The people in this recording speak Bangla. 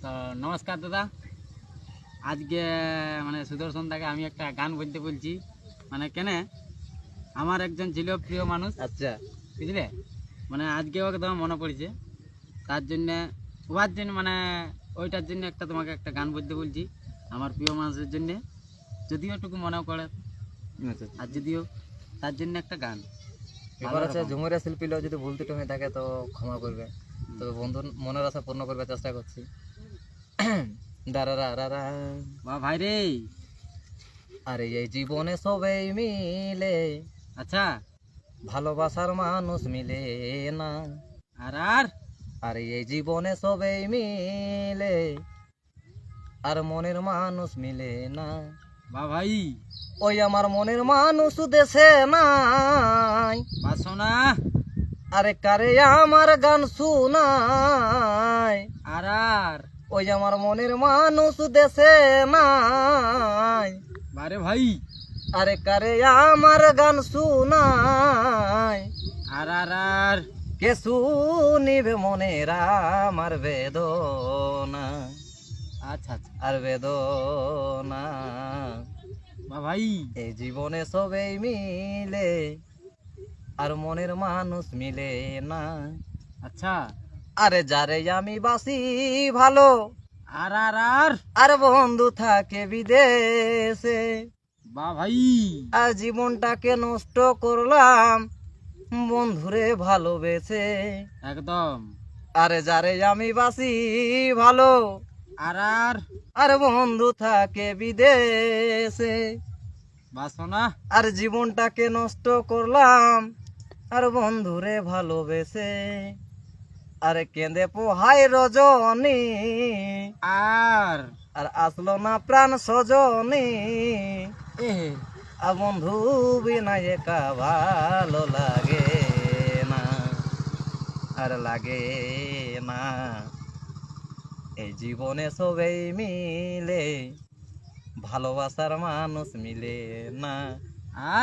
তো নমস্কার দাদা। আজকে মানে সুদর্শন দাকে আমি একটা গান বলতে বলছি, মানে কেনে আমার একজন ছিল প্রিয় মানুষ। আচ্ছা, বুঝলে, মানে আজকে ওকে তোমার মনে পড়েছে, তার জন্যে ওর জন্য মানে ওইটার জন্য একটা তোমাকে একটা গান বলতে বলছি আমার প্রিয় মানুষের জন্যে, যদিও একটু মনে করে আচ্ছা। আর যদিও তার জন্য একটা গান। এবার আছে ঝুমুরিয়া শিল্পী লোক যদি ভুল ত্রুটি হয়ে থাকে তো ক্ষমা করবে, তবে বন্ধুর মনের আশা পূর্ণ করবে চেষ্টা করছি। দারারা বা ভাই রে। আরে এই জীবনে সবাই মিলে, আচ্ছা, ভালোবাসার মানুষ মিলে না। আর আর আরে এই জীবনে সবাই মিলে, আর মনের মানুষ মিলে না। বা ভাই ওই আমার মনের মানুষ দেশে নাই, বাসনা আরে কারে আমার গান শুনাই। আর আর ওই আমার মনের মানুষ দেশে নাই, বারে ভাই আরে কারে আমার গান শুনাই। আর আর আর কে শুনিবে মনের আমার বেদনা, আচ্ছা আচ্ছা আর বেদনা। বা ভাই এই জীবনে সবাই মিলে, আর মনের মানুষ মিলে না। আচ্ছা আরে যারে আমি বাসি ভালো, আর আর আর আর বন্ধু থাকে বিদেশে। বা ভাই আর জীবনটাকে নষ্ট করলাম বন্ধুরে ভালোবেসে। একদম আরে যারে আমি বাসি ভালো, আর আর আর বন্ধু থাকে বিদেশে। বাসনা আর জীবনটাকে নষ্ট করলাম আর বন্ধুরে ভালোবেসে। আরে কেঁদে পোহাই রজনী, আর আর আসলো না প্রাণ সজনী। এ আর বন্ধু বিনা একা ভালো লাগে না, আর লাগে না। এই জীবনে সবাই মিলে, ভালোবাসার মানুষ মিলে না। আর